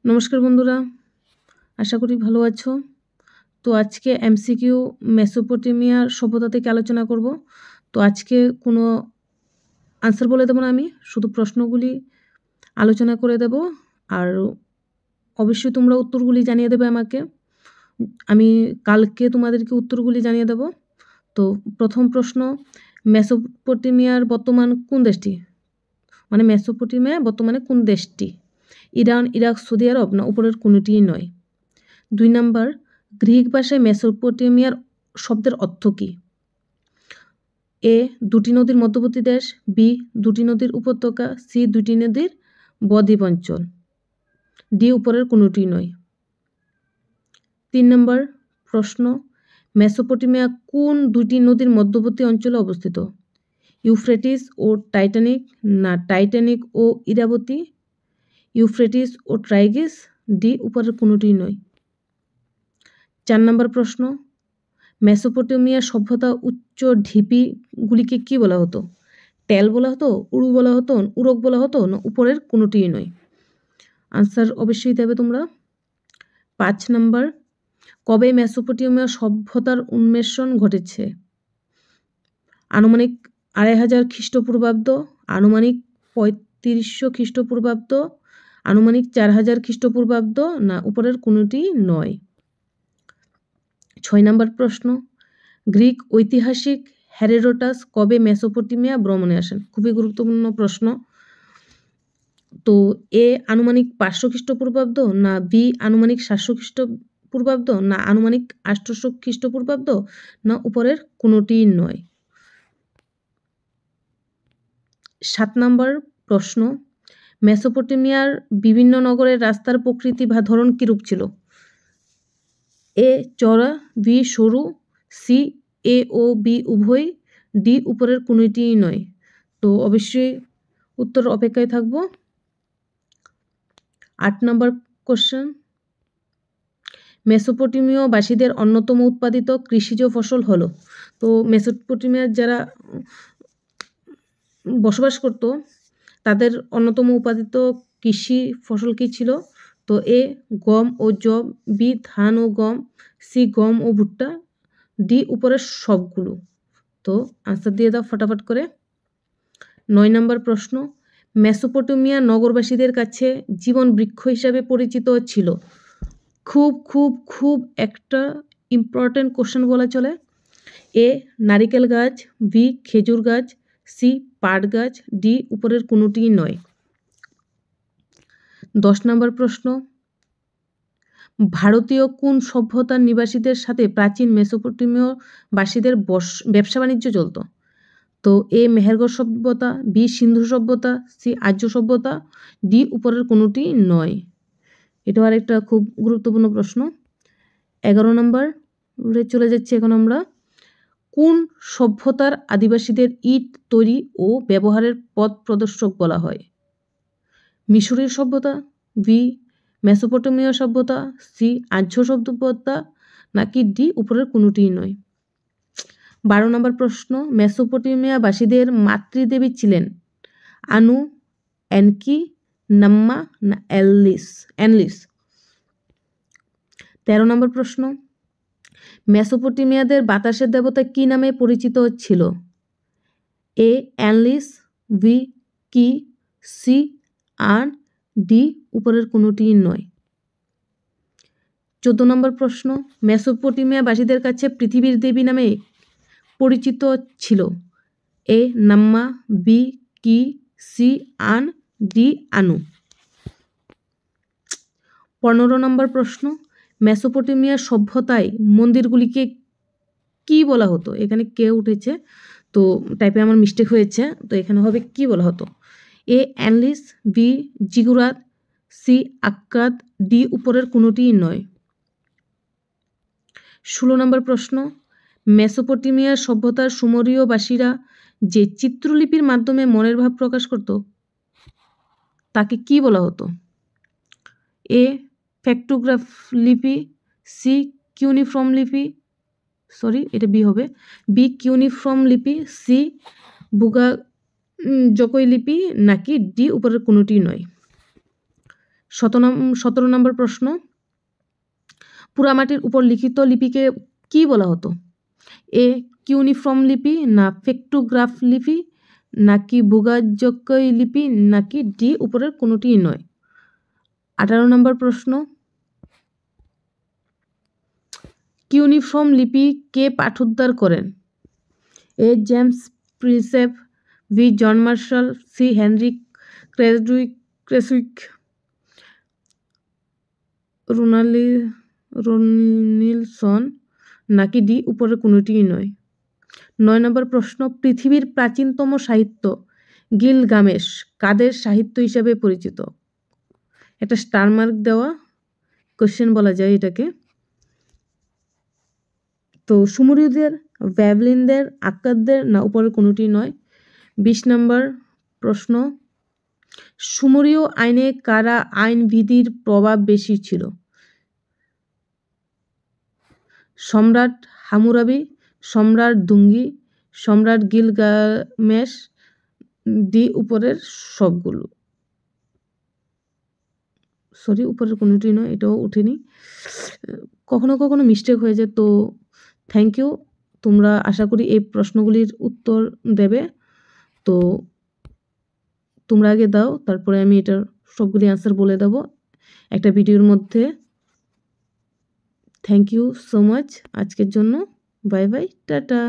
নমস্কার বন্ধুরা, আশা করি ভালো আছো। তো আজকে এমসিকিউ মেসোপটেমিয়ার সভ্যতা থেকে আলোচনা করব। তো আজকে কোনো আনসার বলে দেবো না, আমি শুধু প্রশ্নগুলি আলোচনা করে দেব। আর অবশ্যই তোমরা উত্তরগুলি জানিয়ে দেবে আমাকে। আমি কালকে তোমাদেরকে উত্তরগুলি জানিয়ে দেব। তো প্রথম প্রশ্ন, মেসোপটেমিয়ার বর্তমান কোন দেশটি? মানে মেসোপটেমিয়া বর্তমানে কোন দেশটি? ইরান, ইরাক, সৌদি আরব না উপরের কোনোটিই নয়? 2 নাম্বার, গ্রিক ভাষায় মেসোপটেমিয়ার শব্দের অর্থ কী? এ, দুটি নদীর মধ্যবর্তী দেশ, বি, দুটি নদীর উপত্যকা, সি, দুটি নদীর বদ্বীপ অঞ্চল, ডি, উপরের কোনোটি নয়। 3 নম্বর প্রশ্ন, মেসোপটেমিয়া কোন দুটি নদীর মধ্যবর্তী অঞ্চলে অবস্থিত? ইউফ্রেটিস ও টাইটানিক না টাইটানিক ও ইরাবতী, ইউফ্রেটিস ও টাইগ্রিস, ডি, উপরের কোনোটি নয়। 4 নম্বর প্রশ্ন, মেসোপটেমিয়া সভ্যতা উচ্চ ঢিপিগুলিকে কি বলা হতো? টেল বলা হতো, উরু বলা হতো, উরক বলা হতো না উপরের কোনোটিই নয়? আনসার অবশ্যই দেবে তোমরা। 5 নম্বর, কবে মেসোপটেমিয়া সভ্যতার উন্মেষণ ঘটেছে? আনুমানিক 2500 খ্রিস্টপূর্বাব্দ, আনুমানিক 3500 খ্রিস্টপূর্বাব্দ, আনুমানিক 4000 খ্রিস্টপূর্বাব্দ না উপরের কোনোটি নয়? 6 নম্বর প্রশ্ন, গ্রিক ঐতিহাসিক হেরোডোটাস কবে মেসোপটেমিয়া ভ্রমণে আসেন? খুবই গুরুত্বপূর্ণ প্রশ্ন। তো এ, আনুমানিক 500 খ্রিস্টপূর্বাব্দ না বি, আনুমানিক 700 খ্রিস্টপূর্বাব্দ না আনুমানিক 800 খ্রিস্টপূর্বাব্দ না উপরের কোনোটিই নয়? 7 নম্বর প্রশ্ন, মেসোপটেমিয়ার বিভিন্ন নগরের রাস্তার প্রকৃতি বা ধরন কিরূপ ছিল? এ, চওড়া, বি, সরু, সি, এ ও বি উভয়, ডি, উপরের কোনোটিই নয়? তো অবশ্যই উত্তর অপেক্ষায় থাকবো। 8 নম্বর কোশ্চেন, মেসোপটেমীয় বাসীদের অন্যতম উৎপাদিত কৃষিজ ফসল হলো? তো মেসোপটেমিয়ার যারা বসবাস করত তাদের অন্যতম উৎপাদিত কৃষি ফসল কী ছিল? তো এ, গম ও যব, বি, ধান ও গম, সি, গম ও ভুট্টা, ডি, উপরের সবগুলো। তো আনসার দিয়ে দাও ফটাফট করে। 9 নম্বর প্রশ্ন, মেসোপটেমিয়া নগরবাসীদের কাছে জীবন বৃক্ষ হিসাবে পরিচিত ছিল? খুব খুব খুব একটা ইম্পর্টেন্ট কোশ্চেন বলা চলে। এ, নারিকেল গাছ, বি, খেজুর গাছ, সি, পাট গাছ, ডি, উপরের কোনোটিই নয়? 10 নম্বর প্রশ্ন, ভারতীয় কোন সভ্যতার নিবাসীদের সাথে প্রাচীন মেসোপটেমীয় বাসীদের ব্যবসা বাণিজ্য চলত? তো এ, মেহেরগড় সভ্যতা, বি, সিন্ধু সভ্যতা, সি, আর্য সভ্যতা, ডি, উপরের কোনোটি নয়? এটাও আরেকটা খুব গুরুত্বপূর্ণ প্রশ্ন। 11 নম্বরে চলে যাচ্ছি এখন আমরা। কোন সভ্যতার আদিবাসীদের ইট তৈরি ও ব্যবহারের পথ প্রদর্শক বলা হয়? মিশরীয় সভ্যতা, বি, মেসোপটেমীয় সভ্যতা, সি, আর্য সভ্যতা, নাকি ডি, উপরের কোনোটিই নয়? 12 নম্বর প্রশ্ন, মেসোপটেমিয়াবাসীদের মাতৃদেবী ছিলেন আনু, এনকি, নাম্মা না এনলিস? 13 নম্বর প্রশ্ন, মেসোপটেমিয়াদের বাতাসের দেবতা কি নামে পরিচিত ছিল? এ, এনলিস, বি, কি, সি, আন, ডি, উপরের কোনোটিই নয়? 14 নম্বর প্রশ্ন, মেসোপটেমিয়াবাসীদের কাছে পৃথিবীর দেবী নামে পরিচিত ছিল? এ, নাম্মা, বি, কি, সি, আন, ডি, আনু? 15 নম্বর প্রশ্ন, মেসোপটেমিয়া সভ্যতায় মন্দিরগুলিকে কি বলা হতো? এখানে কে উঠেছে, তো টাইপে আমার মিস্টেক হয়েছে, তো এখানে হবে কি বলা হতো? এ, অ্যানলিস, বি, জিগুরাত, সি, আক্কাদ, ডি, উপরের কোনোটিই নয়? 16 নম্বর প্রশ্ন, মেসোপটেমিয়া সভ্যতার সুমেরীয়বাসীরা যে চিত্রলিপির মাধ্যমে মনের ভাব প্রকাশ করত তাকে কি বলা হতো? এ, ফ্যাক্টোগ্রাফ লিপি, সি, কিউনিফর্ম লিপি, এটা বি হবে, বি, কিউনিফর্ম লিপি, সি, বুগাজকই লিপি, নাকি ডি, উপরের কোনোটি নয়? 17 নম্বর প্রশ্ন, পোড়ামাটির উপর লিখিত লিপিকে কি বলা হতো? এ কিউনিফর্ম লিপি, না পেক্টোগ্রাফ লিপি, নাকি ভূগাযোগ্যই লিপি, নাকি ডি উপরের কোনোটিই নয়। 18 নম্বর প্রশ্ন, কিউনিফর্ম লিপি কে পাঠোদ্ধার করেন? A James Prinsep, B John Marshall, C Henry Cresswick, Rawlinson, নাকি ডি উপরের কোনোটিই নয়। 9 নম্বর প্রশ্ন, পৃথিবীর প্রাচীনতম সাহিত্য গিলগামেশ কাদের সাহিত্য হিসাবে পরিচিত? একটা স্টার মার্ক দেওয়া কোশ্চেন বলা যায় এটাকে। তো সুমেরীয়দের, ব্যাবিলনদের, আক্কাদদের, না উপরের কোনোটি নয়। 20 নম্বর প্রশ্ন, সুমেরীয় আইনে কারা আইন বিধির প্রভাব বেশি ছিল? সম্রাট হামুরাবি, সম্রাট দুঙ্গি, সম্রাট গিলগামেশ, ডি উপরের সবগুলো। সরি, উপরের কোনোটি নয়, এটাও ওঠেনি। কখনো কখনো মিস্টেক হয়ে যায়। তো থ্যাংক ইউ, তোমরা আশা করি এই প্রশ্নগুলির উত্তর দেবে। তো তোমরা আগে দাও, তারপরে আমি এটার সবগুলি অ্যান্সার বলে দেবো একটা ভিডিওর মধ্যে। থ্যাংক ইউ সো মাচ আজকের জন্য। Bye bye, tata.